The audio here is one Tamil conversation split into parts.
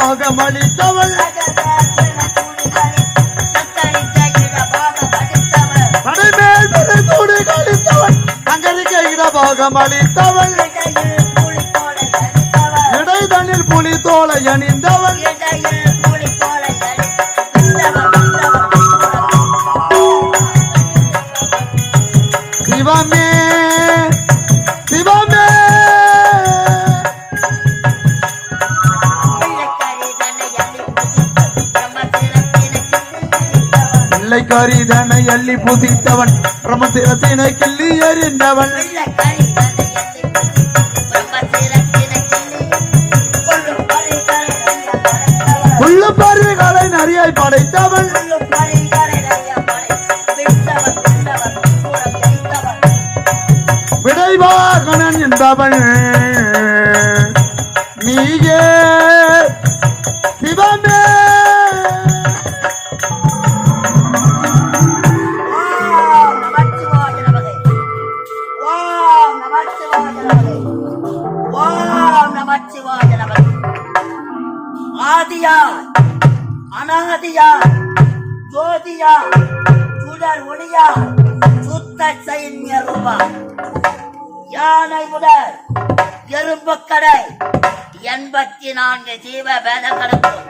பாகமளித்தவள் படைமேல் தூடு கழித்தவள் தங்களுக்கு இடபாகமளித்தவள் இடைதனில் புலி தோலை அணிந்தவள் சிவமே சிவமே பிள்ளைக்காரிதனை அள்ளி புதித்தவன் பிரமசிரத்தினை கிள்ளி எறிந்தவன் புல்லு பருவிகளை நிறைய படைத்தவன் விடைவாகனன் என்பவன் நீயே சிவமே ஆதியார் அனாதியார் ஜோதியார் சுடர் ஒளியார் சுத்த சைன்ய ரூபா யானை முதல் எறும்பு கடை 84 ஜீவ வேதங்களுக்கும்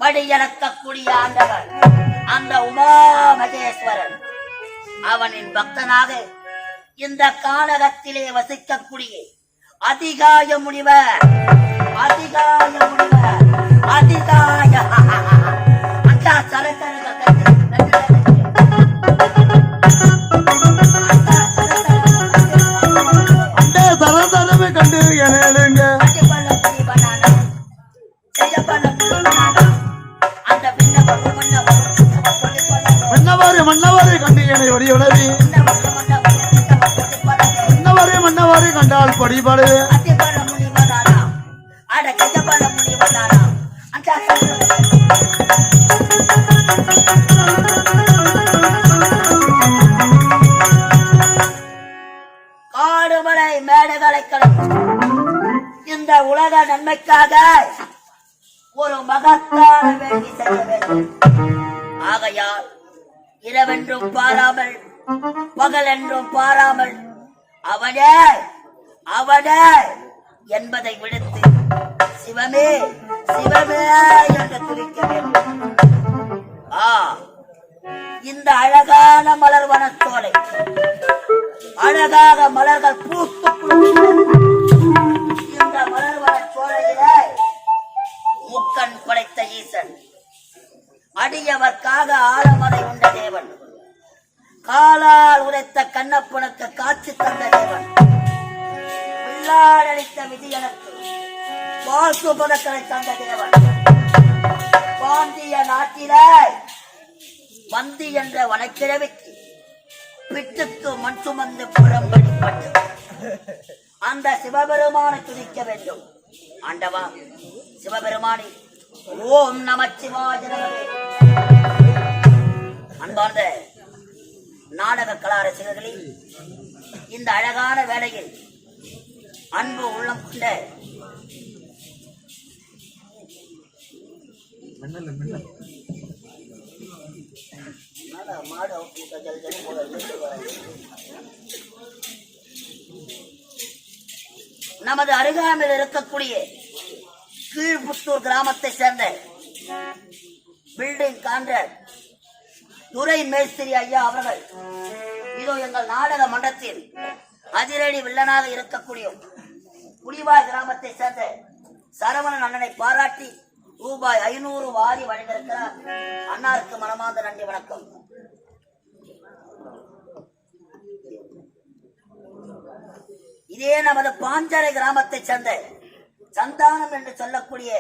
படியளக்கக்கூடிய ஆண்டவர் அந்த உமா மகேஸ்வரன். அவனின் பக்தனாக இந்த கானகத்திலே வசிக்கக்கூடிய அதிகாய முனிவர் அதிகாய அந்த சரசரவை கண்டு எனங்க மன்னவாறு கண்டு என ஒடியுடவி மன்னவாறு கண்டால் படிபாடு காடுமலை மேடைகளை இந்த உலக நன்மைக்காக ஒரு மகத்தான வேண்டி செய்ய வேண்டும். ஆகையால் இரவென்றும் பாராமல் பகல் என்றும் பாராமல் அவனே அவனே என்பதை விடுத்து சிவமே சிவமே என்று துதிக்க வேண்டும். இந்த அழகான மலர் வனத்தோலை அழகாக மலர்கள் பூத்து இந்த மலர் வனச்சோலையிலே முக்கண் படைத்த ஈசன் அடியவர்க்காக ஆலமலை உண்ட தேவன் காலால் உரைத்த கண்ணப்பனுக்கு காட்சி தந்த தேவன் பிள்ளாடளித்த விதியனுக்கு வாசுபதக்கரை தந்த தேவன் பாண்டிய நாட்டிலே வந்தி என்ற வனக்கிழவிக்கு பிட்டுக்கு மண் சுமந்து புறம்படிப்பட்டு அந்த சிவபெருமானை துதிக்க வேண்டும். ஆண்டவா சிவபெருமானி ஓம் நமச்சிவாய நமவே. அன்பார்ந்த நாடக கலா ரசிகர்களில் இந்த அழகான வேளையில் அன்பு உள்ளம் கொண்ட நமது அருகாமையில் இருக்கக்கூடிய கீழ்புத்தூர் கிராமத்தை சேர்ந்த பில்டிங் கான்ட்ராக்ட் துரை மேஸ்திரி ஐயா அவர்கள் இதோ எங்கள் நாடக மன்றத்தில் அதிரடி வில்லனாக இருக்கக்கூடிய புலிவாய் கிராமத்தை சேர்ந்த சரவணன் அண்ணனை பாராட்டி ரூபாய் 500 வாரி வழங்கியிருக்கிறார். அண்ணாருக்கு மனமார்ந்த நன்றி வணக்கம். இதே நமது பாஞ்சரை கிராமத்தை சேர்ந்த சந்தானம் என்று சொல்லக்கூடிய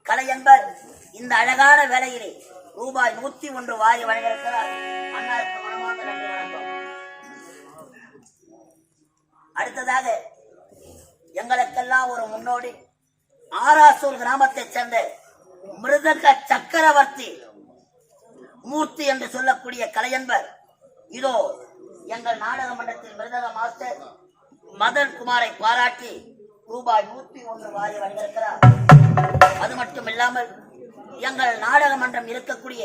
கலையன்பர் இந்த அழகான வேலையிலே ரூபாய் 101 வாரி வழங்கியிருக்கிறார். அண்ணாருக்கு மனமார்ந்த நன்றி வணக்கம். அடுத்ததாக எங்களுக்கெல்லாம் ஒரு முன்னோடி ஆராசூர் கிராமத்தை சேர்ந்த மிருதக சக்கரவர்த்தி மூர்த்தி என்று சொல்லக்கூடிய கலையன்பர் இதோ எங்கள் நாடக மன்றத்தில் மிருதக மாஸ்டர் மதன் குமாரை பாராட்டி ரூபாய் 101 வாரி வழங்கியிருக்கிறார். அது மட்டும் இல்லாமல் எங்கள் நாடக மன்றம் இருக்கக்கூடிய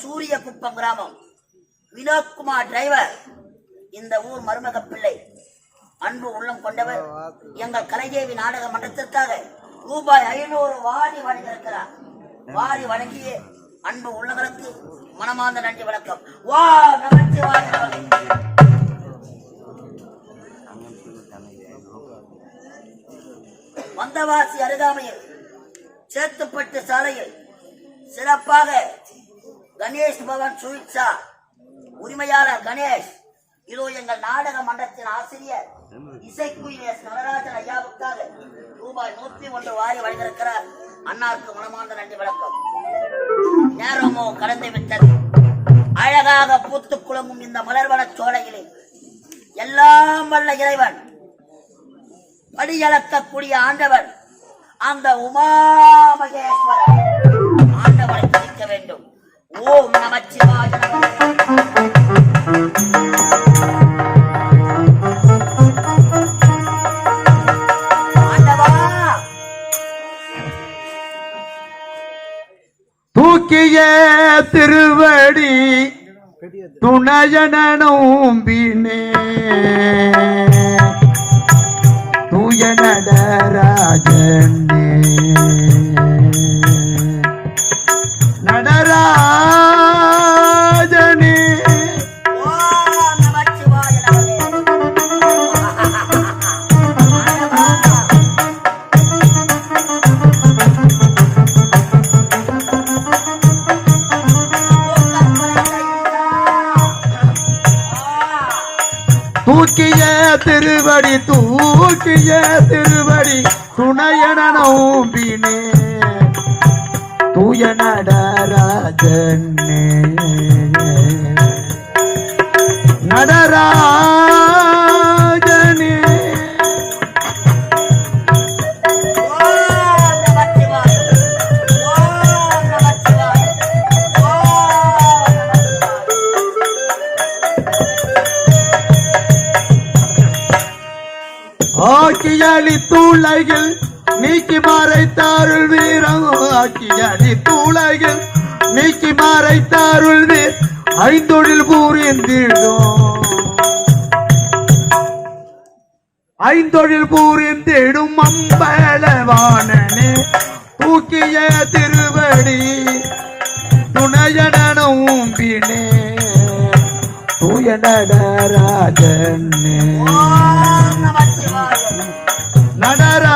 சூரிய குப்பம் கிராமம் வினோத்குமார் டிரைவர், இந்த ஊர் மருமக பிள்ளை, அன்பு உள்ளம் கொண்டவர், எங்கள் கலைதேவி நாடக மன்றத்திற்காக ரூபாய் 500 வாரி வழங்கியிருக்கிறார். வாரி வழங்கிய அன்பு உள்ளங்களுக்கு மனமார்ந்த நன்றி வணக்கம். வா நமச்சிவாய. வந்தவாசி அருகாமையில் சேத்துப்பட்டு சாலையில் சிறப்பாக கணேஷ் பவன் சுவிட்சா உரிமையாளர் கணேஷ், இதோ எங்கள் நாடக மன்றத்தின் ஆசிரியர் இசைக்குயிலேஸ் நடராஜன் ஐயாவுக்காக ரூபாய் 101 வாரி வழங்கியிருக்கிறார். அன்னாருக்கு மனமார்ந்த நன்றி வணக்கம். நேரமோ கடந்து விட்டது. அழகாக பூத்து குளங்கும் இந்த மலர்வள சோலையிலே எல்லாம் வல்ல இறைவன் படியளக்கக்கூடிய ஆண்டவன் அந்த உமா மகேஸ்வரன் ஆண்டவனை துதிக்க வேண்டும். ஓம் நமச்சிவாய. ஆண்டவா தூக்கிய திருவடி துணையன நோம்பினே தூய நடராஜனே நடராஜனே. ஓம் நமச்சிவாய. தூக்கிய திருவடி தூக்கிய திருவடி துணையன நோம்பினே தூய நடராஜனே நடராஜனே. ஓம் நமச்சிவாய. ஓம் நமச்சிவாய. ஓம் நமச்சிவாய. ஆக்கியளி தூளையில் நீக்கி மறைத்தாருள் வீரம் ஆக்கியளி தூளையில் நீக்கி மறைத்தாருள் வீர் ஐந்தொழில் பூரிந்திடும் ஐந்தொழில் பூரிந்திடும் அம்பலவானனே தூக்கிய திருவடி துணையனோம்பினே தூய நடராஜனே ஓம் நமச்சிவாய. நடராஜனே.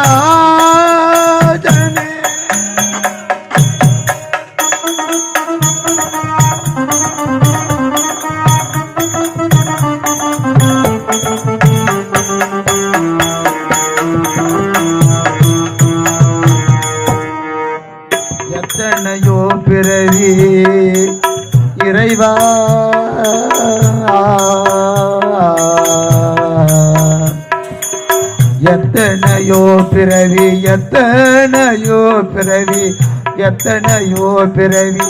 எத்தனையோ பிறவி இறைவா எத்தனையோ பிறவி எத்தனையோ பிறவி எத்தனையோ பிறவி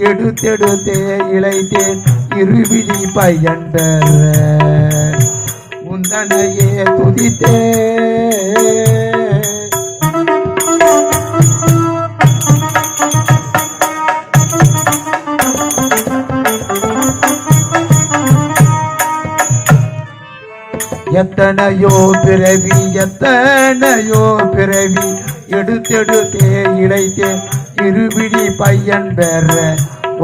எடுத்தெடுத்தே இளைத்தேன் இருவிழி பையன் பெற உந்தனையே துதித்தே எத்தனையோ பிறவி எத்தனையோ பிறவி எடுத்தெடுத்தே இழைத்தே இருவிழி பையன் பெற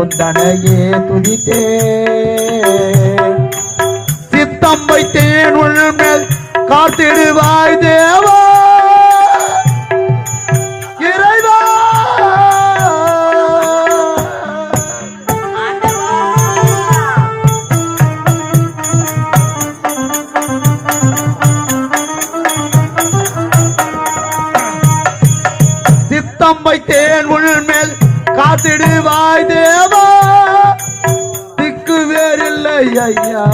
உந்தனையே துதித்தே சித்தம் வைத்தேன் உள்மேல் காத்திடுவாய் தேவா இறைவா. சித்தம் வைத்தேன் உள்மேல் காத்திடுவாய் தேவா திக்கு வேறில்லை ஐயா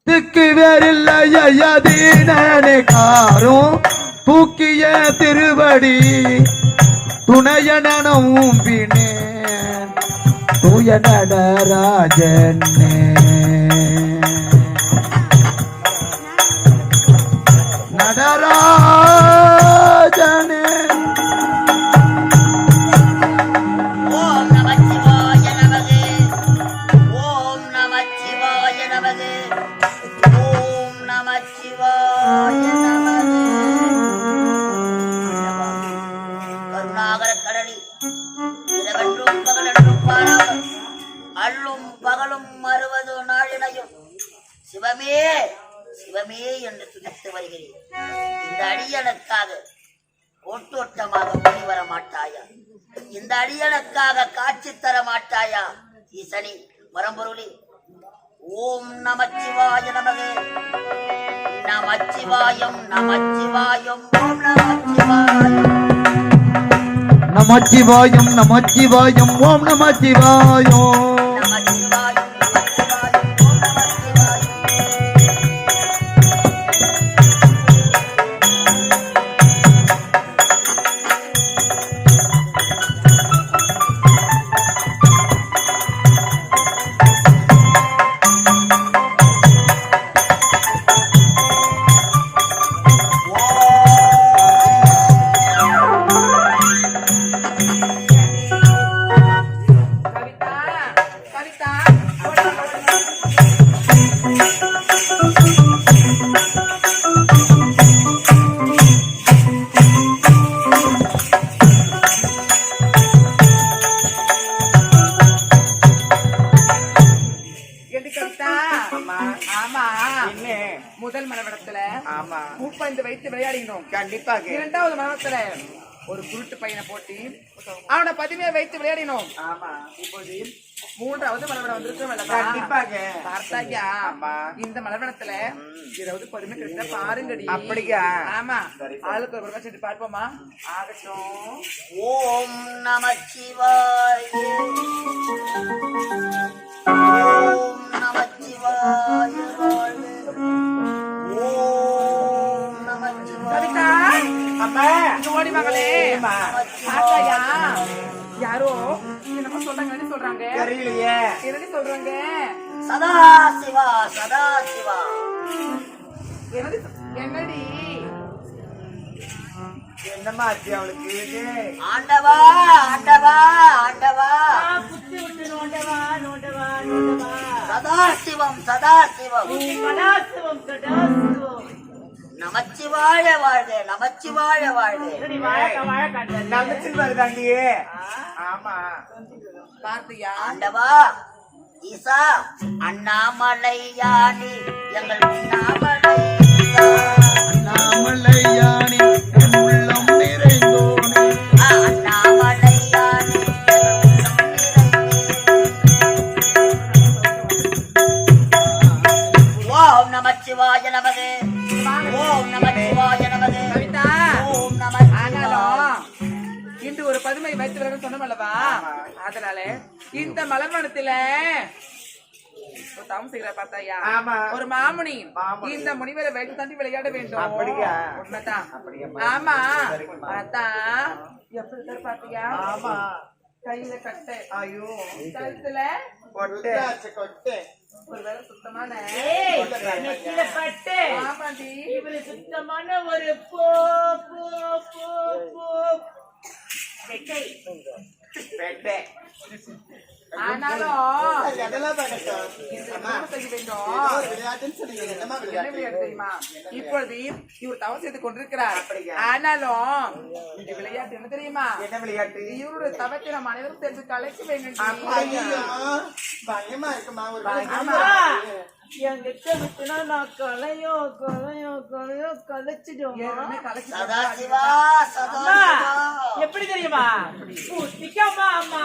திக்கு வேறில்லை ஐயா தீனனே காரும் தூக்கிய திருவடி துணையனோம்பினேன் தூய நடராஜனே நமது. ஓம் நமச்சிவாய நமது. கருணாகர கடலில் இரவென்றும் பகலென்றும் பாராமல் அள்ளும் பகலும் 60 நாளினையும் சிவமே சிவமே என்று துதித்து வருகிறேன். இந்த அடியனுக்காக ஓட்டோட்டமாக ஓடி வர மாட்டாயா? இந்த அடியனுக்காக காட்சி தர மாட்டாயா? ஈசனி வரம்பொருளி. ஓம் நமச்சிவாய நமகே. நமச்சிவாயம் நமச்சிவாயம் ஓம் நமச்சிவாயம். நமச்சிவாயம் நமச்சிவாயம் ஓம் நமச்சிவாயம். நமச்சிவாயம் நமச்சிவாயம் ஓம் நமச்சிவாயம். முதல் மனவடத்துல ஆமா பூப்பந்து வைத்து விளையாடினோம். கண்டிப்பாக. இரண்டாவது மனவடத்துல ஒரு குருட்டு பையனை போட்டி அவனை பதிமையை வைத்து விளையாடினோம். ஆமா இப்போது மூன்றாவது மலவடம் வந்திருக்கோம். கண்டிப்பாக. பார்த்தாயா? ஆமா. இந்த மலவடத்துல 20 பதிமை கிடைத்த பாருங்கடி. அப்படியா? ஆமா. ஆளுக்கு ஒரு பக்கம் சென்று பார்ப்போமா? ஆகட்டும். ஓம் நமச்சிவாய. ஓம் நமச்சிவாய. ஓம் நமச்சிவாய. கவிதா அம்மா இங்க ஓடி மகளே. பார்த்தாயா? யாரோ என்னமோ சொல்றாங்க. சொல்றாங்க தெரியலையே. என்னடி சொல்றாங்க? சதா சிவா சதா சிவா. என்னடி என்னம்மா ஆச்சு அவளுக்கு? ஆண்டவா ஆண்டவா ஆண்டவா. சதாசிவம் சதாசிவம். நமச்சிவாழ வாழ்க நமச்சிவாழ வாழ்க. நமச்சிவாழ தாண்டியே. ஆமா பார்த்தியா? ஆண்டவா ஈசா அண்ணாமலையானி எங்கள் அண்ணாமலை அண்ணாமலையானே என் உள்ளம் நிறைந்தோனே. அண்ணாமலையானி ஓம் நமச்சிவாய நமகே. ஓம் நமச்சிவாய நமகே. கவிதா ஓம் நமச்சிவாய. ஆனாலும் இன்று ஒரு பதுமை வைத்து விளையாட சொன்னமல்லவா? அதனால இந்த மலர்வனத்தில தவம் செய்கிற பார்த்தாயா? ஆமா. ஒரு மாமுனி இந்த முனிவரை வைத்து தாண்டி விளையாட வேண்டும். அப்படியா? உண்மைதான். ஆமா. பார்த்தா எப்படி இருக்காரு பார்த்தியா? ஆமா. கையில கட்டை. ஐயோ கழுத்துல கொட்டை கொட்டை. ஒருவேளை சுத்தமான பட்டு. ஆமாண்டி. இவரு சுத்தமான ஒரு போ போ போ போ பெட்டை. பெட்டை. ஆனாலும் அதெல்லாம் பண்ணட்டும். இந்த தவம் செய்ய வேண்டும். விளையாட்டுன்னு சொன்னீங்க. என்னம்மா என்ன விளையாட்டு? விளையாட்டு தெரியுமா? இப்பொழுது இவர் தவம் செய்து கொண்டிருக்கிறார். அப்படியா? ஆனாலும் இந்த விளையாட்டு என்ன தெரியுமா? என்ன விளையாட்டு? இவருடைய தவத்தை நம்ம அனைவரும் சேர்ந்து கலைச்சு வேண்டும். ஐயோ, பயமா இருக்குமா? ஒரு ஆமா. என்கிட்ட விட்டுனா நான் கலையோ கலையோ கலையோ கலைச்சிடுவோம். ஏற்கனவே கலைச்சு சதாசிவா அம்மா, சதாசிவா. எப்படி தெரியுமா? ஊத்திக்கம்மா அம்மா.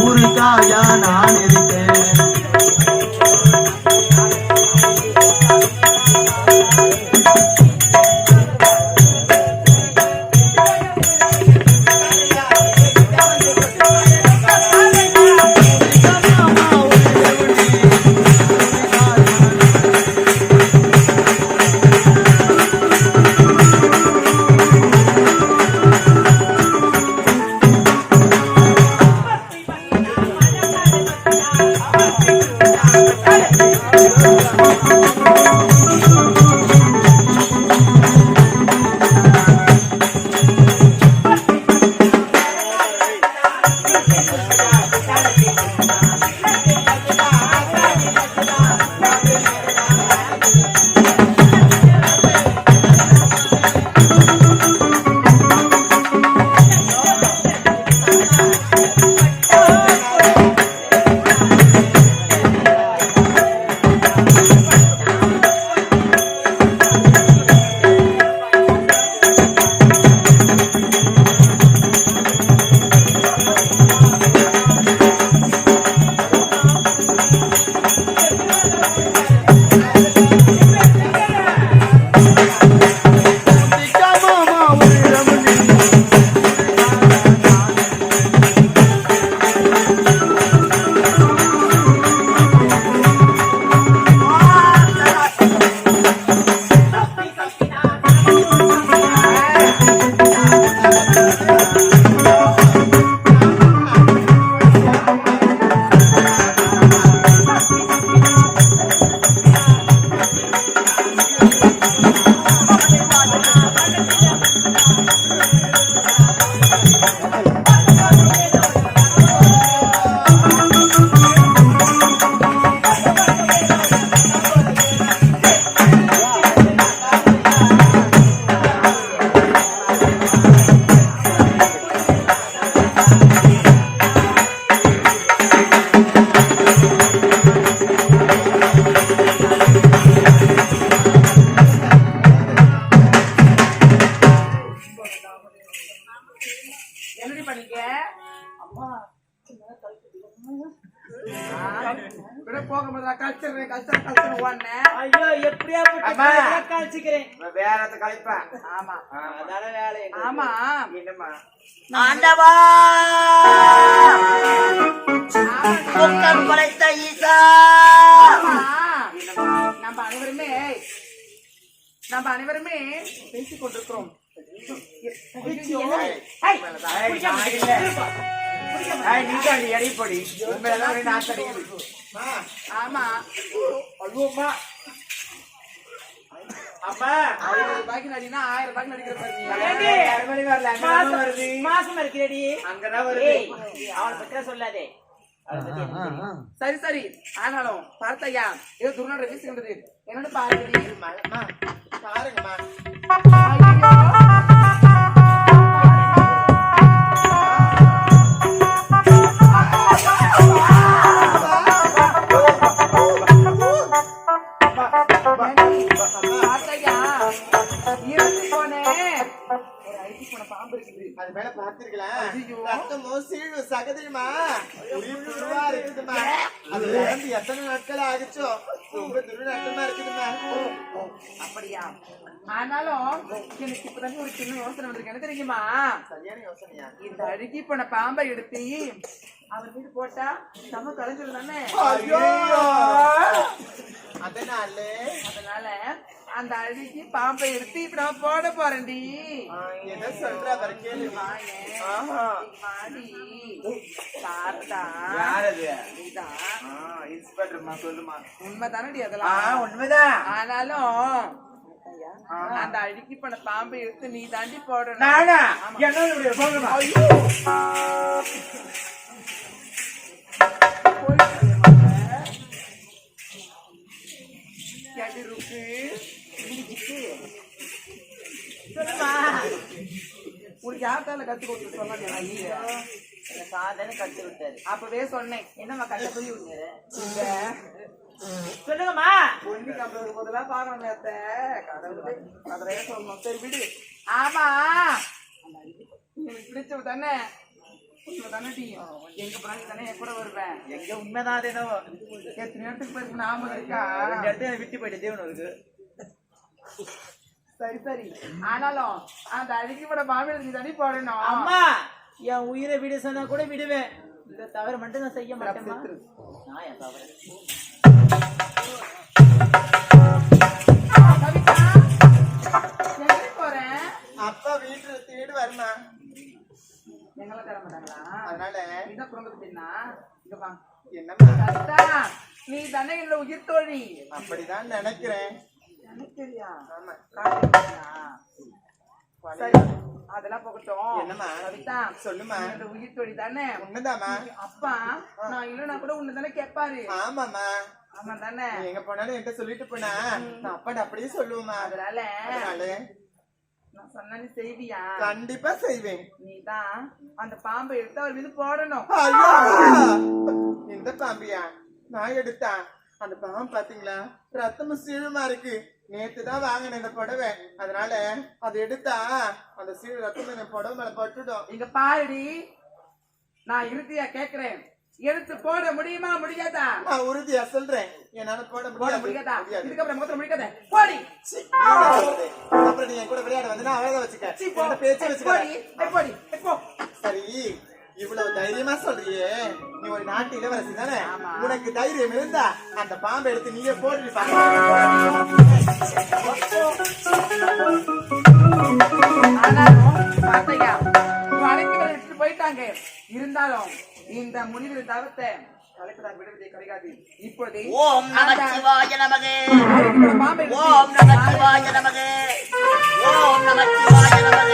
ஊருக்காயா நான் இருக்கேன். என்னடி பண்ணிக்க போகும்போது கல்ச்சர் ஓடுனேன். ஐயோ எப்படியா அம்மா. காய்ச்சிக்கிறேன் வேற கழிப்பேன். ஆமா அதான வேலை ஆமா என்னம்மா ஆண்டவா முக்கம் படைத்த ஈசா நம்ம அனைவருமே பேசிக் கொண்டிருக்கிறோம். எடைப்படி ஆமா அம்மா 1000 ரூபாய்க்கு நடினா 1000 ரூபாய்க்கு நடிக்கிற ஏண்டி? மாசம் இருக்கிறடி அங்கதான் வருது. அவளை பத்தி சொல்லாதே சரி சரி ஆனாலும் பார்த்தையா ஏதோ துர்நாடு வீசுகின்றது என்னன்னு பாருங்க பாருங்கம்மா. அது மேல பார்த்திருக்கலாம். ரத்தமோ சீழு சகதியுமா உருவா இருக்குதுமா. அது நடந்து எத்தனை நாட்கள் ஆகுச்சோ ரொம்ப துர்நாற்றமா இருக்குதுமா. அப்படியா? ஆனாலும் எனக்கு இப்பதான் ஒரு சின்ன யோசனை வந்திருக்கு. என்ன தெரியுமா? சரியான யோசனையா? இந்த அழுகி போன பாம்பை எடுத்து அவர் வீடு போட்டா நம்ம கலைஞ்சிடும் தானே. ஐயோ அதனால அந்த அழுகி பாம்பை எடுத்து இப்ப நம்ம போட போறேன்டி. எதை சொல்ற வர கேளு. உண்மைதானடி அதெல்லாம்? உண்மைதான். ஆனாலும் அந்த அழுகி போன பாம்பை எடுத்து நீ தாண்டி போடணும். உனக்கு யார்த்தால கத்து கொடுத்து சொன்ன சாதனை கத்து விட்டாரு. அப்பவே சொன்னேன். என்னம்மா கட்ட புரிய விடுங்க சொல்லுங்கம்மா. பொண்ணு கம்பெனி போதெல்லாம் பாருங்க கடவுளே அதே சொல்லணும். சரி விடு. ஆமா எனக்கு பிடிச்சவ தானே தானே எங்க பிராணி தானே என் கூட வருவேன். எங்க உண்மைதான் அது என்னவோ. எத்தனை இடத்துக்கு போயிருக்கு நாம இருக்கா இடத்துல விட்டு போயிட்டு தேவன் இருக்கு. சரி சரி ஆனாலும் அந்த அழுகிப்பட மாமியார் நீ தனி போடணும். அம்மா என் உயிரை விட சொன்னா கூட விடுவேன். இந்த தவற மட்டும் நான் செய்ய மாட்டேன். நான் என் தவறு போறேன். அப்பா வீட்டுல தேடு வருமா? எங்களை தர மாட்டாங்களா? அதனால இதான் குடும்பத்துனா என்னம்மா நீ தானே என்னோட உயிர் தோழி. அப்படிதான் நினைக்கிறேன். நினைக்கிறியா? ஆமா. சரி அதெல்லாம் போகட்டும். என்னம்மா? கவிதா சொல்லுமா. இந்த உயிர் தொழி தானே உண்மைதாம்மா. அப்பா நான் இல்லைன்னா கூட உன்னை தானே கேட்பாரு. ஆமாம்மா. ஆமா தானே. நீ எங்க போனாலும் என்கிட்ட சொல்லிட்டு போனா நான் அப்பாட்ட அப்படியே சொல்லுவேம்மா. அதனால அதனால நான் சொன்னா நீ செய்வியா? கண்டிப்பா செய்வேன். நீதான் அந்த பாம்பை எடுத்து அவர் மீது போடணும். ஐயோ, இந்த பாம்பியா நான் எடுத்தா? அந்த பாம்பு பாத்தீங்களா ரத்தமும் சீழுமா இருக்கு. நேத்துதான் வாங்கினேன் இந்த புடவை. அதனால அதை எடுத்தா அந்த சீழ் ரத்தம் இந்த புடவை மேல பட்டுடும். இங்க பாருடி, நான் இறுதியா கேக்குறேன், எடுத்து போட முடியுமா முடியாதா? நான் உறுதியா சொல்றேன், என்னால போட போட முடியாது. முடியாதா? முடியாது. இதுக்கப்புறம் முகத்துல முடிக்காத போடி. சீ, நீ தான் சொல்றது. அப்புறம் நீ என் கூட விளையாட வந்து நான் அழகா வச்சுக்க. சீ, போ. என்கிட்ட பேச்சு போடி, வச்சுக்க. போடி, போ. சரி, இவ்வளவு தைரியமா சொல்றியே, நீ ஒரு நாட்டு இளவரசி தானே? ஆமா. உனக்கு தைரியம் இருந்தா அந்த பாம்பை எடுத்து நீயே போட்டு ஆனாலும் பார்த்தையா, இவன் அழைக்கிறத எடுத்துட்டு போயிட்டாங்க. இருந்தாலும் இந்த முனிவர் தவத்தை கலைப்பதாக விடுவதே கிடையாது. இப்பொழுது ஓம் நமச்சிவாய நமக. அழைக்கிற பாம்பை ஓம் நமச்சிவாய நமக. ஓம் நமச்சிவாய நமக.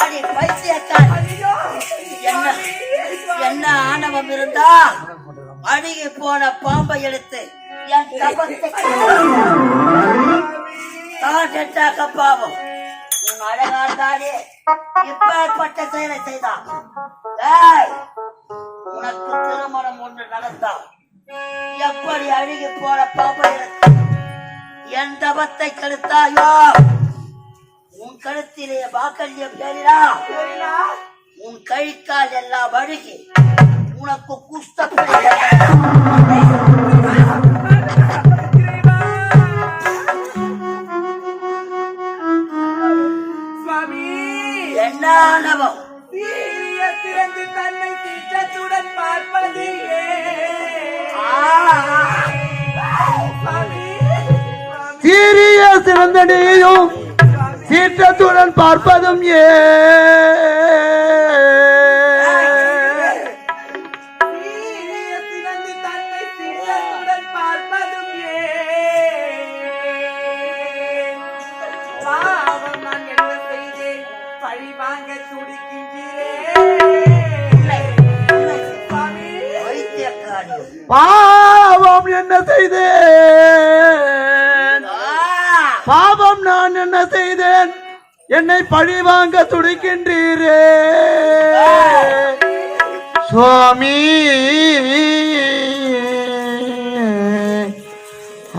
அடி பைத்தியக்காரி, என்ன ஆணவம் இருந்தா அழுகி போன பாம்பை எடுத்து என் தபத்தை தாட்டாக்க பாவம். உன் அழகாண்டாலே இப்பேற்பட்ட செயலை செய்தான். ஏய், உனக்கு திருமணம் ஒன்று நடந்தா எப்படி அழுகி போன பாம்பை எடுத்து என் தபத்தை கெடுத்தாயோ, உன் கழுத்திலே வாக்கல்யம் பேரிடா உன் கழிக்கால் எல்லாம் அழுகி உனக்கு குஷ்டப்படி சுவாமி என்ன ஆணவம்? தீய திறந்து தன்னை திட்டத்துடன் பார்ப்பது சுவாமி. சீரிய சிறந்த நீயும் சீற்றத்துடன் பார்ப்பதும் தீய திறந்து தன்னை திட்டத்துடன் பார்ப்பதும் பாவம் நான் என்ன செய்தேன், பழி வாங்க துடிக்கின்றேன் சுவாமி. வைத்தியக்காரி. பாவம் என்ன செய்தேன்? பாவம் நான் என்ன செய்தேன்? என்னை பழி வாங்க துடிக்கின்றீரே சுவாமி.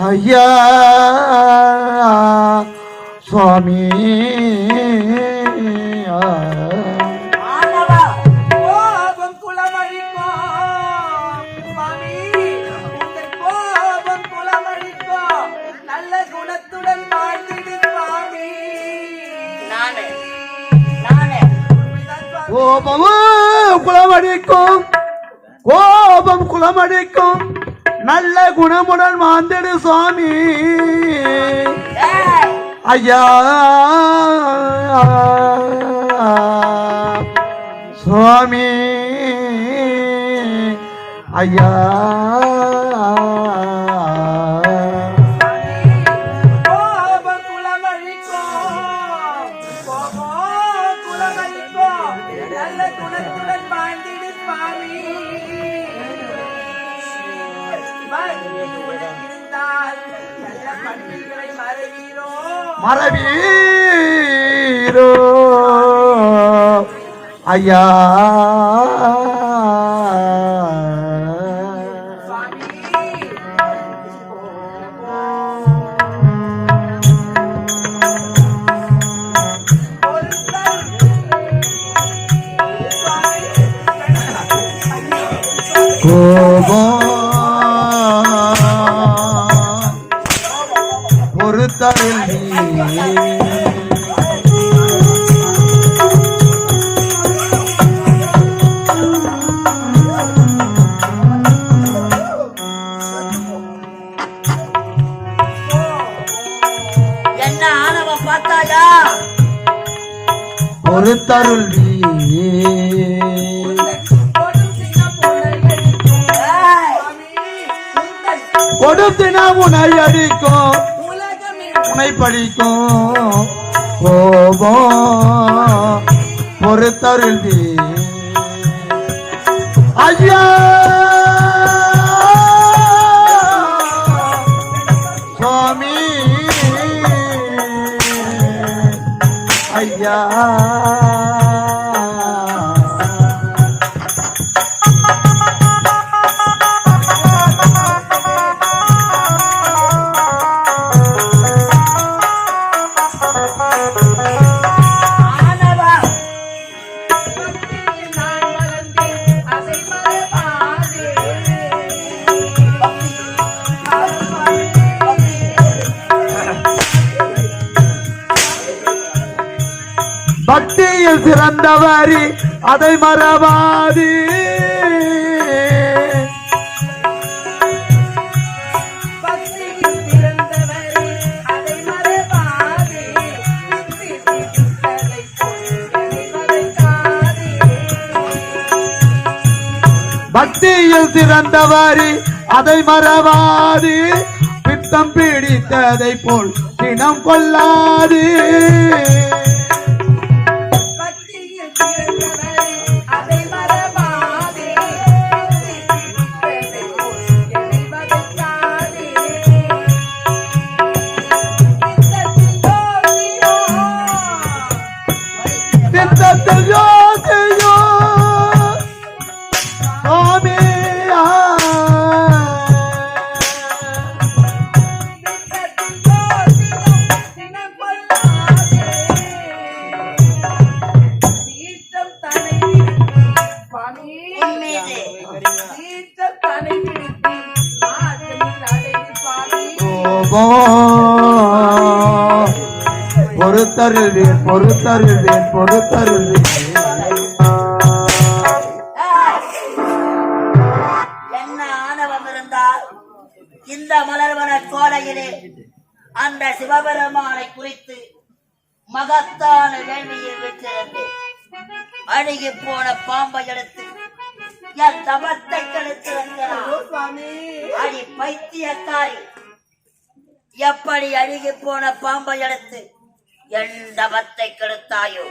ஐயா சுவாமி. ஆணவா, கோபம் குளமழிக்கும் சுவாமி, உங்கள் கோபம் குளமழிக்கும், நல்ல குணத்துடன் வாழ்ந்திடு சுவாமி. நானே கோபமும் குளமடிக்கும், கோபம் குளமடிக்கும், நல்ல குணமுடன் வாழ்ந்திடு சுவாமி. ஏய், ஐயா சுவாமி. ஐயா கோபம் குளமழிக்கும், கோபம் குளமழிக்கும், நல்ல குணத்துடன் வாழ்ந்திடு சுவாமி. இருந்தால் நல்ல பண்டிகளை மறைவீரோ மறவீரோ ஐயா சுவாமி கோபம் பொறுத்தருள் என்ன ஆணவம் பார்த்தாயா? பொறுத்தருள் ஏய், கொடுத்தினா உனை அடிக்கும் உனை படிக்கும் கோபம் பொறுத்தருள் ஐயா சுவாமி ஐயா ஆணவா, நான் வளர்ந்தேன் அதை மறவாதே பக்தியில் சிறந்தவரி அதை மறவாது பக்தியில் பிறந்தவரே அதை மறவாதே சித்தித்ததை என்னை மறைக்காதே பக்தியில் சிறந்தவரி அதை மறவாது பித்தம் பிடித்ததை போல் தினம் கொள்ளாது பக்தியில் பிறந்தவரே அதை மறவாதே சித்தித்ததை என்னை மறைக்காதே சித்தத்தில் யோசியோ சுவாமியா உன் மீது கோபம் பொறுத்தருள்வேன் பொறுத்தருள்வேன் பொறுத்தருள்வேன் என்ன ஆணவம் இருந்தால் இந்த மலர்வன கோடையிலே அந்த சிவபெருமானை குறித்து மகத்தான வேள்வியில் விட்டிருந்தேன். அழுகி போன பாம்பை எடுத்து என் தபத்தை கெடுத்து வந்தான். அடி பைத்தியக்காரி, எப்படி அழுகி போன பாம்பை எடுத்து என் தபத்தை கெடுத்தாயோ?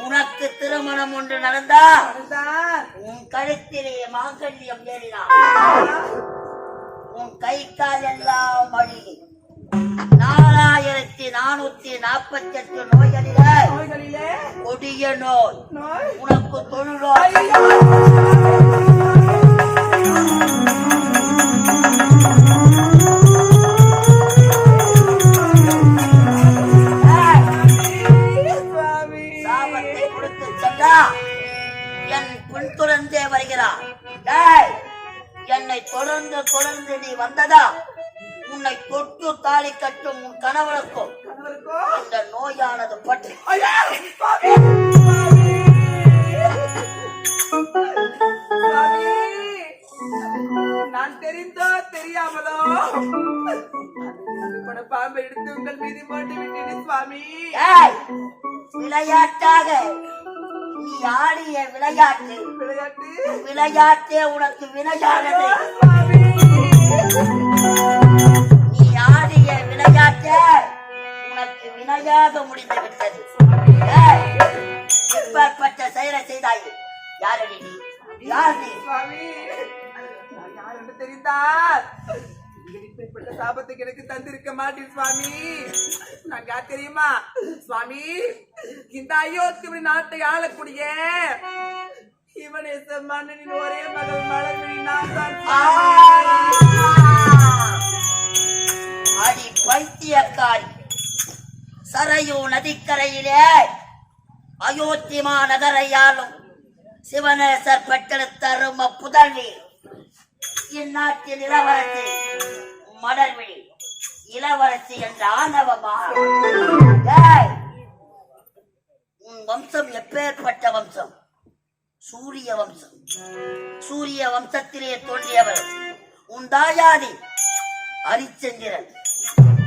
உனக்கு திருமணம் ஒன்று நடந்தா உன் கழுத்திலே மாங்கல்யம் ஏறினான், உன் கை கால் எல்லாம் அழுகி 4448 நோய்களிலே கொடிய நோய் உனக்கு தொழுநோய். சாபத்தை கொடுத்து சென்றா என் பின்துறந்தே வருகிறான். டேய், என்னை தொடர்ந்து தொடர்ந்து நீ வந்ததா உன்னை தொட்டு தாலி கட்டும் உன் கணவனுக்கும் இந்த நோயானது பற்றி நான் தெரிந்தோ தெரியாமலோ கூட பாம்பை எடுத்து உங்கள் மீது போட்டு விட்டேன் சுவாமி. டேய், விளையாட்டாக நீ ஆடிய விளையாட்டு விளையாட்டு விளையாட்டே உனக்கு வினையானது. சுவாமி. நீ ஆடிய விளையாட்டே உனக்கு வினையாக முடிந்து விட்டது. ஏய், இப்பேற்பட்ட செயலை செய்தாயே யாரடி நீ? யார் நீ? சுவாமி, நான் யார் என்று தெரிந்தால் இப்படிப்பட்ட சாபத்துக்கு எனக்கு தந்திருக்க மாட்டேன் சுவாமி. நான் யார் தெரியுமா சுவாமி? இந்த அயோத்தி நாட்டை ஆளக்கூடிய இவனேச மன்னனின் ஒரே மகள் மலர்விழி நான் தான் சுவாமி. அடி பைத்தியக்காரி, சரையு நதிக்கரையிலே அயோத்தி மாநகரையாலும் சிவனேசர் பெற்றெடுத்த அரும புதல்வி இந்நாட்டின் இளவரசி மலர்விழி இளவரசி என்ற ஆணவமா? ஏய், உன் வம்சம் எப்பேற்பட்ட வம்சம்? சூரிய வம்சம். சூரிய வம்சத்திலே தோன்றியவர் உன் தாயாதி ஹரிச்சந்திரன்.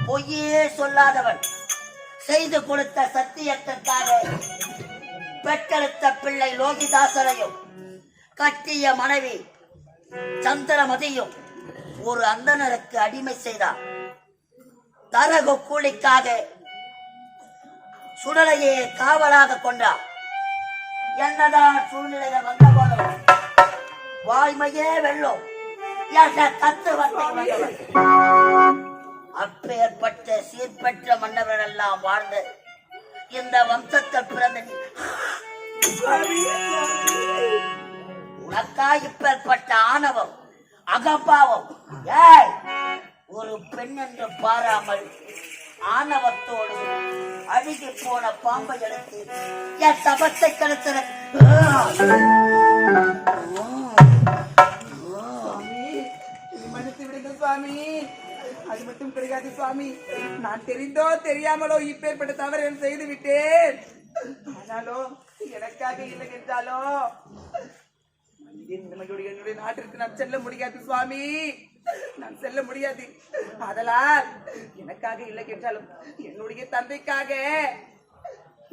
பொய்யே சொல்லாதவன். செய்து கொடுத்த சத்தியத்திற்காக பெற்றெடுத்த பிள்ளை லோகிதாசரையும் கட்டிய மனைவி சந்திரமதியும் ஒரு அந்தணருக்கு அடிமை செய்தார். தரகு கூலிக்காக சுடலையே காவலாக கொண்டார். என்னதான் சூழ்நிலைகள் வந்த போதும் வாய்மையே வெல்லும் என்ற தத்துவத்தை வந்தவர். அப்பேற்பட்ட சீர்பெற்ற மன்னர்கள் எல்லாம் வாழ்ந்த இந்த வம்சத்தில் பிறந்த உனக்கா இப்பேற்பட்ட ஆணவம் அகம்பாவம்? ஏய், ஒரு பெண் என்று பாராமல் ஆணவத்தோடு அழுகி போன பாம்பை எடுத்து என் சபத்தை கெடுக்கிற மன்னித்து விடுங்க சுவாமி. அது மட்டும் கிடையாது சுவாமி. நான் தெரிந்தோ தெரியாமலோ இப்பேற்பட்ட தவறு செய்து விட்டேன். ஆனாலும் எனக்காக இல்லை என்றாலோ என்னுடைய நாட்டிற்கு நான் செல்ல முடியாது சுவாமி. நான் செல்ல முடியாது. அதனால் எனக்காக இல்லை என்றாலும் என்னுடைய தந்தைக்காக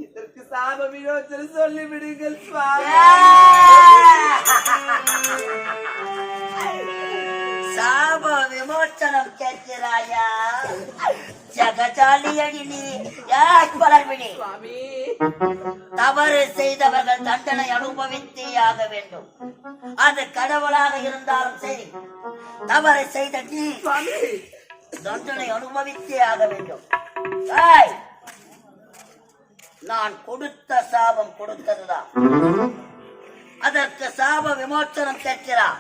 இதற்கு சாப விரோச்சனை சொல்லி விடுங்கள் சுவாமி. சாப விமோச்சனம் கேட்கிறாயா? ஜகஜாலியடி நீ. மலர்விழி, சுவாமி தவறு செய்தவர்கள் தண்டனை அனுபவித்தே ஆக வேண்டும். அது கடவுளாக இருந்தாலும் சரி, தவறு செய்த நீ தண்டனை அனுபவித்தே ஆக வேண்டும். நான் கொடுத்த சாபம் கொடுத்ததுதான். அதற்கு சாப விமோச்சனம் கேட்கிறார்.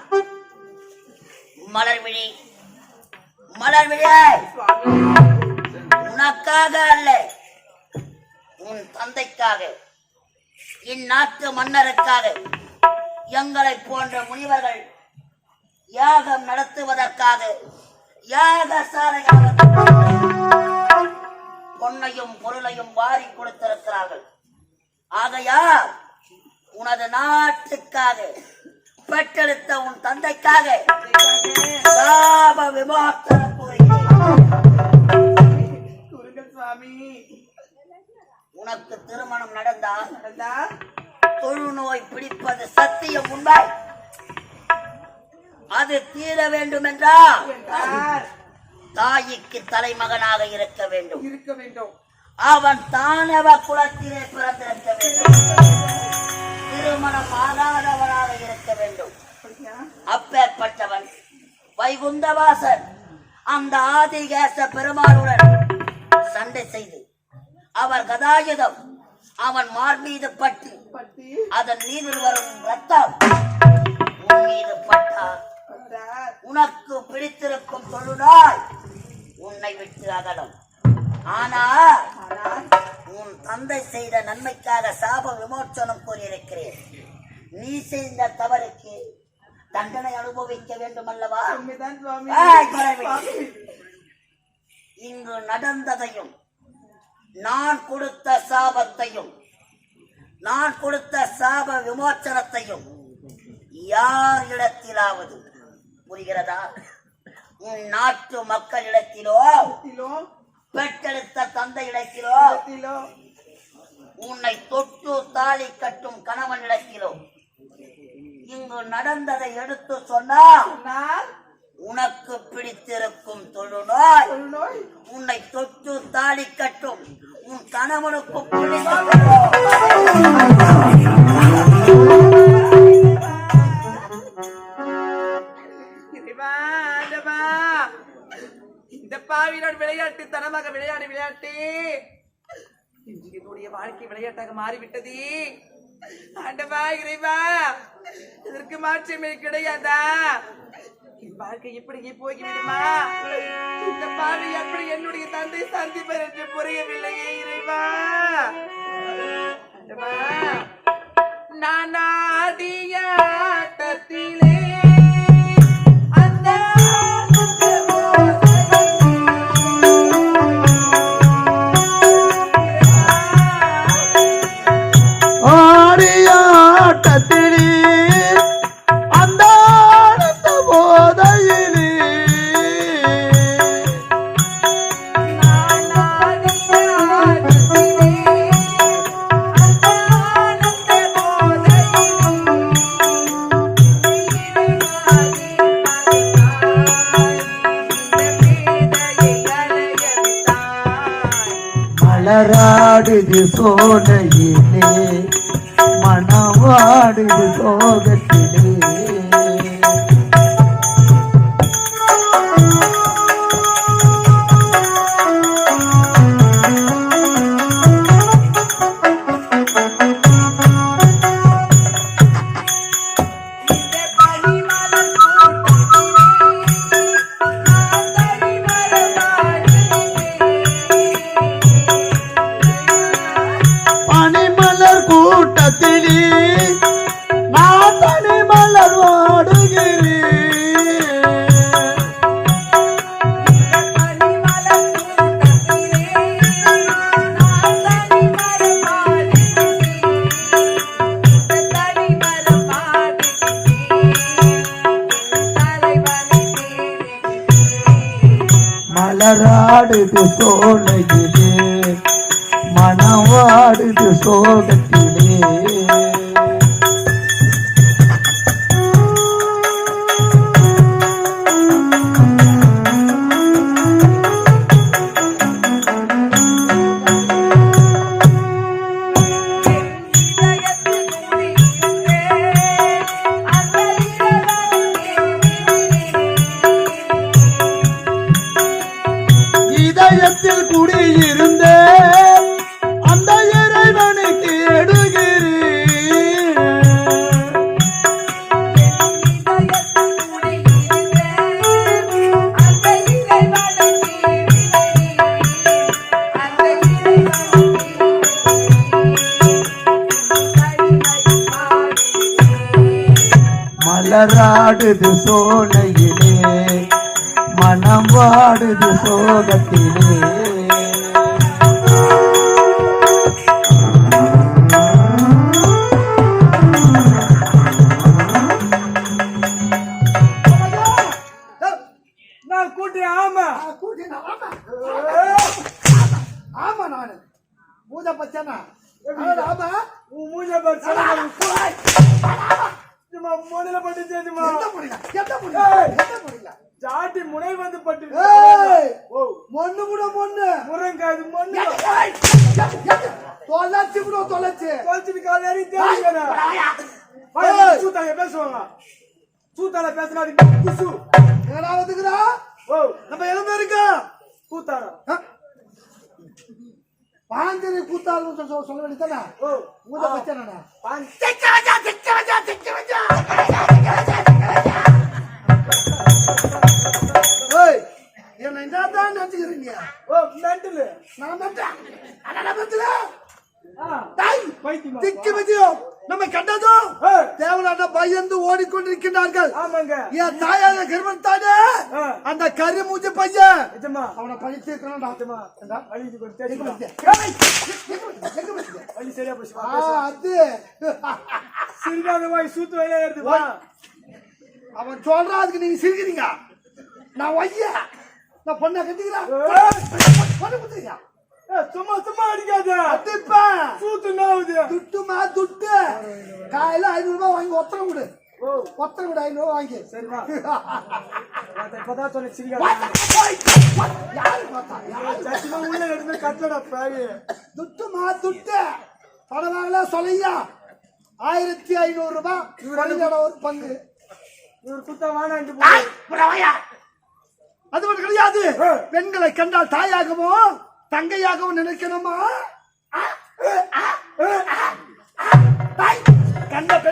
மலர்விழி, மலர்விழி, உனக்காக அல்ல, உன் தந்தைக்காக, இந்நாட்டு மன்னருக்காக எங்களை போன்ற முனிவர்கள் யாகம் நடத்துவதற்காக யாகசாலையாக பொன்னையும் பொருளையும் வாரி கொடுத்திருக்கிறார்கள். ஆகையால் உனது நாட்டுக்காக பெற்றெடுத்த உன் தந்தைக்காக சாப விமோச்சனம் கூறுகிறேன் சுவாமி. உனக்கு திருமணம் நடந்தால் தொழுநோய் பிடிப்பது சத்தியம் உண்மை. அது தீர வேண்டும் என்றால் தாய்க்கு தலைமகனாக இருக்க வேண்டும். அவன் தானவ குலத்திலே பிறந்திருக்க வேண்டும். திருமணம் ஆகாதவனாக இருக்க வேண்டும். அப்பேற்பட்டவன் வைகுந்தவாசன் அந்த ஆதிகேச பெருமாளுடன் சண்டை செய்து அவர் கதாயுதம் அவன் மார்மீது பட்டு அதன் மீது வரும் ரத்தம் உன் மீது பட்டார் உனக்கு பிடித்திருக்கும் தொழுநாள் உன்னை விட்டு அகலும். ஆனால் உன் தந்தை செய்த நன்மைக்காக சாப விமோச்சனம் கூறியிருக்கிறேன். நீ செய்த தவறுக்கு தண்டனை அனுபவிக்க வேண்டும் அல்லவா? இங்கு நடந்ததையும் நான் கொடுத்த சாபத்தையும் நான் கொடுத்த சாப விமோச்சனத்தையும் யார் இடத்திலாவது புரிகிறதா? உன் நாட்டு மக்களிடத்திலோ பெற்றெடுத்த தந்தை இடத்திலோ உன்னை தொட்டு தாலி கட்டும் கணவன் இடத்திலோ இங்கு நடந்ததை எடுத்து சொன்னால் உனக்கு பிடித்திருக்கும் தொழுநோய் உன்னை தொட்டு தாலி கட்டும் உன் கணவனுக்கு இந்த விளையாட்டாக மாறிவிட்டது. ஆண்டவா இறைவா, இதற்கு மாற்றமே கிடையாதா? என் வாழ்க்கை இப்படியே போய்விடுமா? இந்த பாவி எப்படி என்னுடைய தந்தை சந்திப்பர் என்று புரியவில்லையே இறைவா. ஆண்டவா, நான் ஆடிய ஆட்டத்திலே அந்த ஆடியாட்டத்திலே அந்த ஆனந்த போதையிலே நான் ஆடிய ஆட்டத்திலே அந்த ஆனந்த மலராடுது சோலையிலே மணவாடுது சோகத்திலே பனிமலர் கூட்டத்திலே நான் தனிமலர் வாடுகிறேன். மலராடுது சோலையிலே மணவாடுது சோகத்திலே இதயத்தில் குடியிருந்த அந்த இறைவனை தேடுகிறேன். மலராடுது சோலையிலே மனம் வாடுது சோகத்திலே நான் கூட்டி ஆமா ஆமா நானு பூஜை பச்சனா ஆமா உன் மூஞ்ச பறிச்சு மோனில பட்டு சேர்த்துமா ஜாட்டி முனை வந்து பட்டு மொன்னு கூட மொன்னு முருங்காது மண்ணு தொலைச்சு கூட தொலைச்சு குளத்துட்டு கால ஏறி தேடிக்கணும் சூத்தாங்க பேசுவாங்க சூத்தால பேசினா குசு ஏடா வந்துக்கிறா ஓ நம்ம எலும்பு இருக்கா கூத்தாரா பாஞ்சரி கூத்தாலும் சொல்ல வேண்டியதானே ஓ பூஜை பச்சனா என்ன என்னதான் நினைச்சுக்கிறீங்க ஓ மெண்டல் நான் நன்றேன் பைத்தியமா திக்கி வச்சியும் நம்ம கண்டதும் ஏய். தேவலான பயந்து ஓடிக்கொண்டிருக்கிறார்கள் ஆமாங்க என் தாயான கர்ப்பத்தானே ஆ. அந்த கருமூஞ்சி பையன் நிஜமா அவனை பழி தீர்க்கணும்டா நிஜமா ஏண்டா? வலிக்கு கொஞ்சம் தேடிக்கலாம் ஏய், எங்க வச்சிருக்க? வலி சரியா போச்சு அது சிறுகாத வாய் சூத்து வயல ஏறுது வா அவன் சொல்றான் அதுக்கு நீங்க சிரிக்கிறீங்க நான் வைய நான் பொண்ணை கட்டிக்கிறேன் பொண்ணு குத்துறீங்க சும்மா சும்மா அடிக்காத அடிப்பா சூத்து நாவுது துட்டுமா துட்டு காலையில 500 ரூபாய் வாங்கி ஒத்தரம் கொடு ஓ ஒத்தரம் கொடு 500 ரூபாய் வாங்கி சரிமா இப்பதான் சொன்ன சிரிக்காத யாரு பார்த்தா யாரு சத்தியமா உள்ள எடுத்து கட்டடா பாவி துட்டுமா துட்டு பணவாங்களா சொல்லையா 1500 ரூபாய் குழந்தையோட ஒரு பங்கு இவர் குத்தா வானாண்டு போய் அது மட்டும் கிடையாது பெண்களை கண்டால் தாயாகவும் தங்கையாகவும் நினைக்கணுமா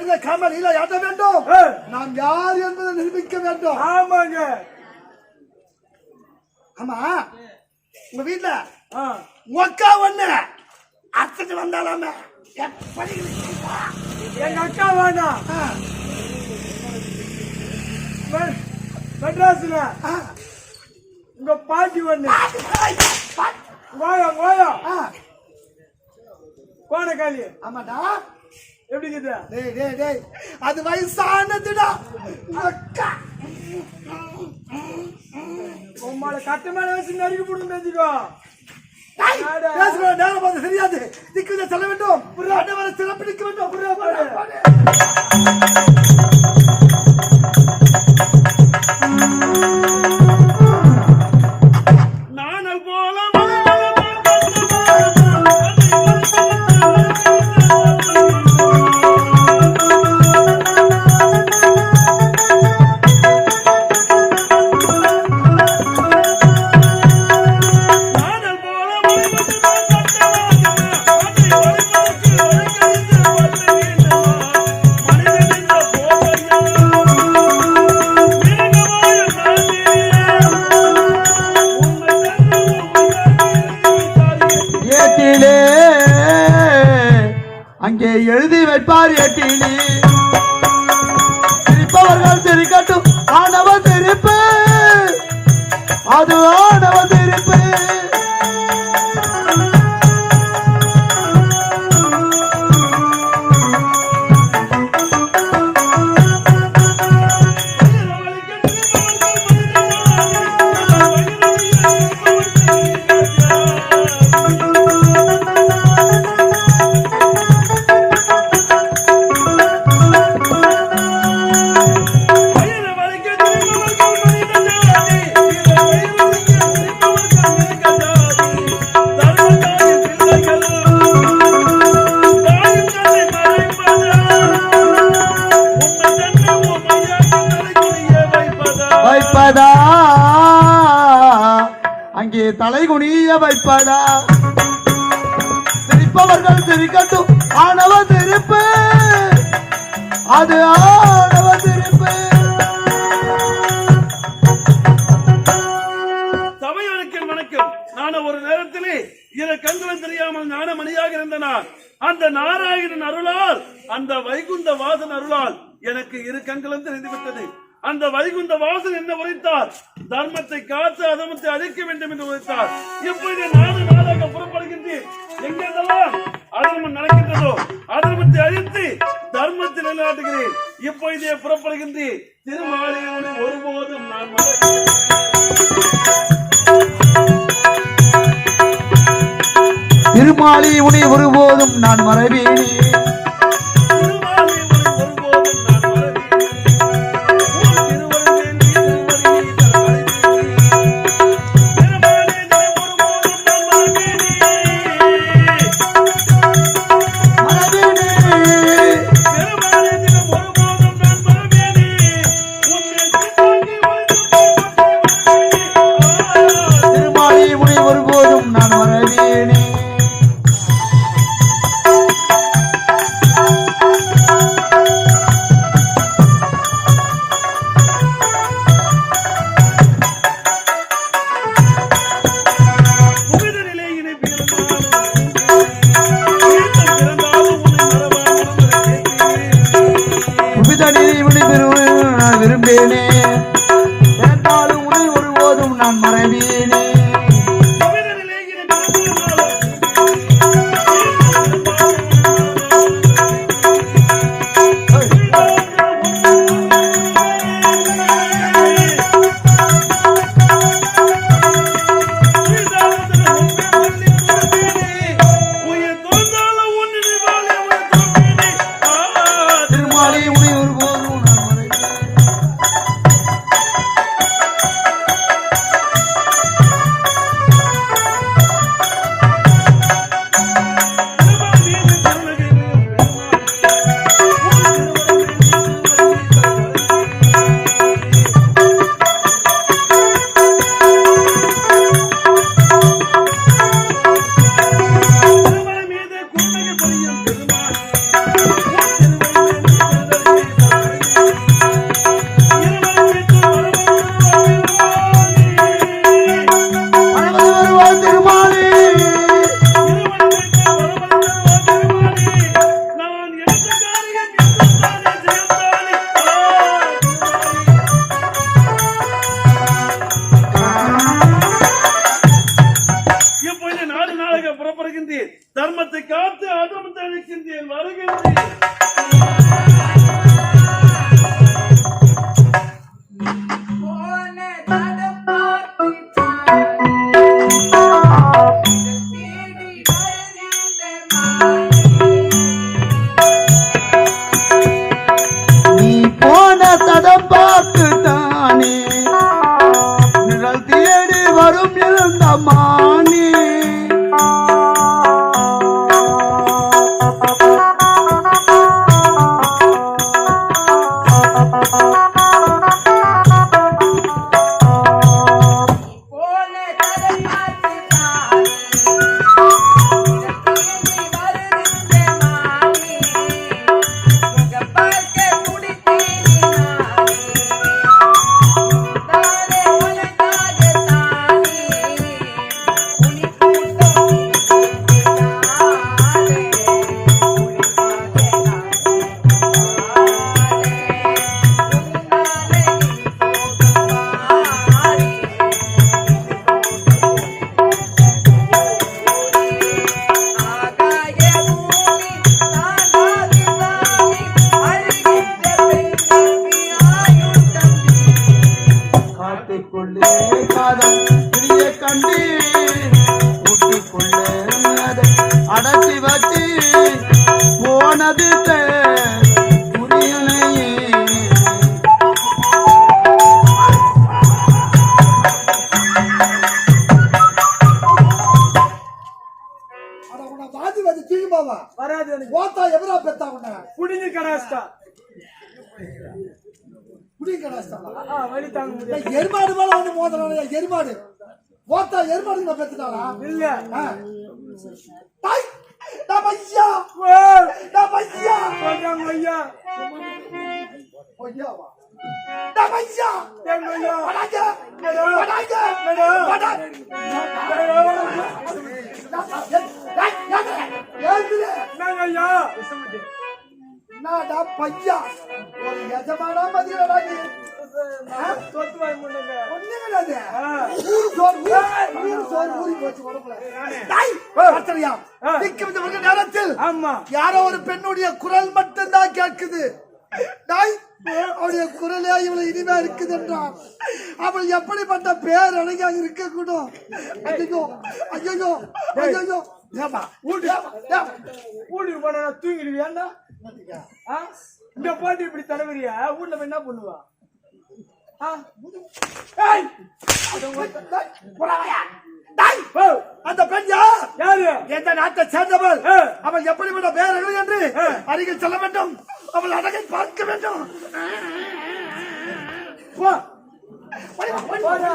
இடத்துல காமலியில ஆட்ட வேண்டும். நாம் யார் என்பதை நிரூபிக்க வேண்டும். ஆமாங்க. ஆமா, உங்க வீட்டுல அக்கா ஒண்ணு அத்துட்டு வந்தாலாமே எப்படி எங்க அக்கா வேணாம். மெட்ராஸ்ல உங்க பாட்டி ஒண்ணு கோயம் கோயம் கோணக்காளி. ஆமாடா. எப்படி இருக்குது? டேய் டேய் டேய், அது வயசானதுடா. அக்கா உம்மால கட்ட மேல வச்சு நறுக்கி போடுங்க தெரிஞ்சுக்கோ. பேசுகிற நேரம் பார்த்து தெரியாது. திக்கு செல்ல வேண்டும். ஆண்டவரை சிறப்பிடிக்க வேண்டும். நானல் போல அங்கே எழுதி வைப்பார் ஏட்டினி. சிரிப்பவர்கள் சிரிக்கட்டும், ஆணவ சிரிப்பு, அது ஆணவ சிரிப்பு. வைப்பதா அங்கே தலை குனிய வைப்பதா. சிரிப்பவர்கள் சிரிக்கட்டும், ஆணவ சிரிப்பு, அது ஆணவ சிரிப்பு. சபையோருக்கு வணக்கம். நான் ஒரு நேரத்திலே இரு கண்களும் தெரியாமல் ஞானமணியாக இருந்தனார். அந்த நாராயணன் அருளால், அந்த வைகுந்த வாசன் அருளால் எனக்கு இரு கண்களும் தெரிந்துவிட்டது. அந்த வைகுந்த வாசன் என்ன உரைத்தார்? தர்மத்தை காத்து அதர்மத்தை அழிக்க வேண்டும் என்று உரைத்தார். இப்பொழுது நாளாக புறப்படுகின்றேன். எங்கெல்லாம் அதர்மம் நடக்கின்றதோ அதர்மத்தை அழித்து தர்மத்தை நிலைநாட்டுகிறேன். இப்பொழுதே புறப்படுகின்றேன். திருமாலையோடு ஒருபோதும் நான் திருமாலி உனி ஒருபோதும் நான் மறவேனே. அழைக்கின்றேன் வருகின்றேன். நீ போன தடம் பார்த்து தானே நிழல் தேடி வரும் இருந்த மானே காட்டுக்குள்ளே காதல் பிரிய கண்டு ஊட்டிக்குள்ளே அதை அடக்கி வச்சு போனது புரியலையே. அட உன்னை வாதி வாதி தூக்கி பாவா வராது எனக்கு ஓத்தா எவரா பெத்தா உன்னை புடிஞ்சு கடாஸ்டா புடி கடாஸ்தா வழி தாங்க முடியாது எருமாடு மேல வந்து மோதறானே எருமாடு ஓத்தா எருமாடு நான் பெத்துட்டானா இல்ல டாய் டா பையா டா பையா சொல்றாங்க ஐயா ஓய்யாவா டா பையா எங்க ஐயா வடாங்க வடாங்க வடாங்க நாங்க ஐயா நாடா பையா ஒரு எஜமானா மதியடா நீ சொத்து வாங்கி முன்னங்க ஒண்ணுங்கடாதே ஊரு சோறு ஊறி போச்சு உடம்புல டேய் பாத்தறியா நிக்கிற வர்க்க நேரத்தில் ஆமா யாரோ ஒரு பெண்ணுடைய குரல் மட்டும் தான் கேட்குது டேய் அவளுடைய குரலே இவ்வளவு இனிமையா இருக்குது என்றான் அவள் எப்படிப்பட்ட பேர் அழகாக இருக்க கூடும் ஐயோ ஐயோ ஐயோ ஏமா வீட்டுக்கு போனா தூங்கிடுவியா இந்த பாட்டு இப்படி தலைவரியா வீட்டுல போய் என்ன பண்ணுவா அந்த பெண் யார் யாரு எந்த நாட்டை சேர்ந்தவள் அவள் எப்படிப்பட்ட பேர்கள் என்று அருகில் செல்ல வேண்டும் அவள் அழகை பார்க்க வேண்டும் போ. போடா.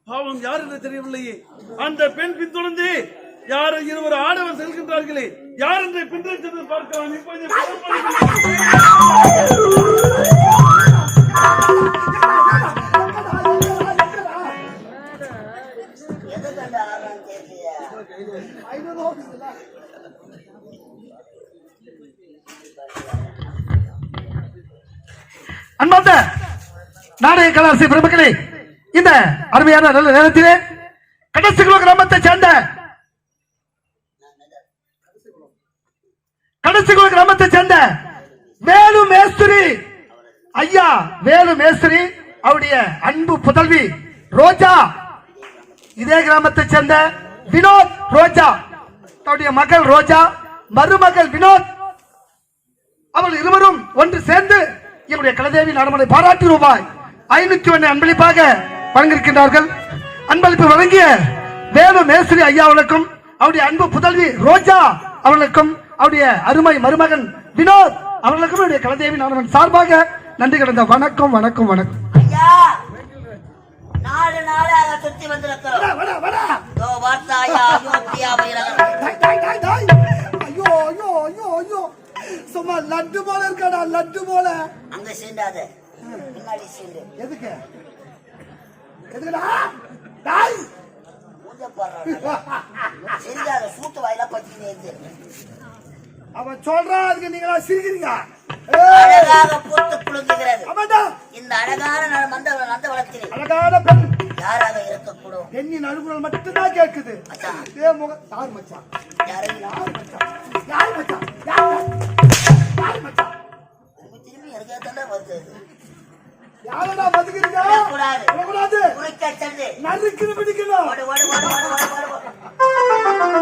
பாவம் யார் என்று தெரியவில்லையே. அந்த பெண் பின்தொடர்ந்து யாரோ இருவர் ஆடவர் செல்கின்றார்களே, யார் என்று பின்னர் சென்று பார்க்கலாம். இப்போது I don't know. அன்பார்ந்த நாடக கலாசி பெருமக்களே, இந்த அருமையான நல்ல நேரத்திலே கடைசிகுளம் கிராமத்தை சேர்ந்த வேலு மேஸ்திரி ஐயா, வேலு மேஸ்திரி அவருடைய அன்பு புதல்வி ரோஜா, இதே கிராமத்தை சேர்ந்த வினோத் ரோஜா, அவருடைய மகள் ரோஜா, மருமகள் வினோத், அவர்கள் இருவரும் ஒன்று சேர்ந்து எங்களுடைய கலதேவி நாடமலை பாராட்டி ரூபாய் 501 அன்பளிப்பாக வழங்கியிருக்கின்றார்கள். அன்பளிப்பு வழங்கிய வேலு மேஸ்திரி ஐயா அவர்களுக்கும் அவருடைய அன்பு புதல்வி ரோஜா அவர்களுக்கும் அவருடைய அருமை மருமகன் வினோத் அவர்களுக்கும் அவருடைய கலதேவி நாடமன் சார்பாக நன்றி கிடந்த வணக்கம் வணக்கம் வணக்கம். ஐயா, நாலு நாளாக சுத்தி வந்திருக்கிறோம். இதோ வார்த்தாயா அயோத்தியாவை ஐயோ ஐயோ ஐயோ ஐயோ, சும்மா லட்டு போல இருக்கடா, லட்டு போல. அங்க சேர்ந்தாத, பின்னாடி சேர்ந்து. எதுக்கு எதுக்குடா டாய் பூஜை போடுறான். செஞ்சாத சூட்டு வாயில பத்தினே அவன் சொல்றா, அதுக்கு நீங்களா சிரிக்கிறீங்க. அழகாக பூத்து குலுங்குகிறது. ஆமாடா, இந்த அழகான நந்த வளத்திலே அழகான பெண் யாராக இருக்கக்கூடும்? பெண்ணின் அழுகுரல் மட்டும்தான் கேட்குது. மச்சான். ஏ முக யார் மச்சான்? யாரையும் யார் மச்சான்? யார் மச்சான்? யார் மச்சான்? திரும்பி எனக்கே தானே வருது. யாரடா மதிக்கிறீங்க? கூடாது. கூடாது. குளிக்க சென்று நறுக்குன்னு பிடிக்கணும். ஓடு ஓடு ஓடு ஓடு ஓடு ஓடு.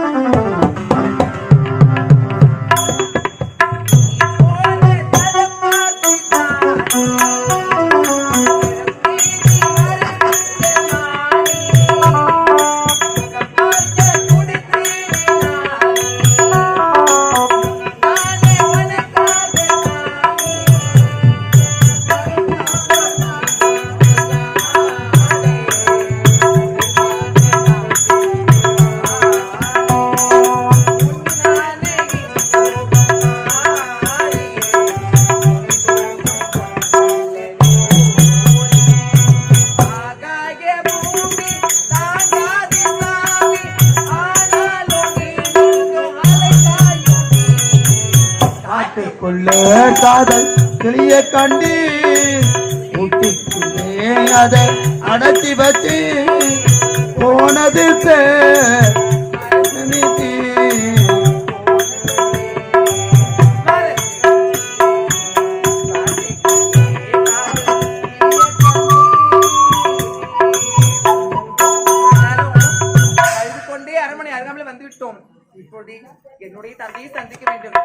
காட்டுக்குள்ளே காதல் கிளிய கண்டு ஊட்டிக்குள்ளே அதை அடத்தி வச்சு போனது நினைத்து. அழுது கொண்டே அரண்மனை அருகாமலே வந்து விட்டோம். இப்போது என்னுடைய தந்தையை சந்திக்க வேண்டும்.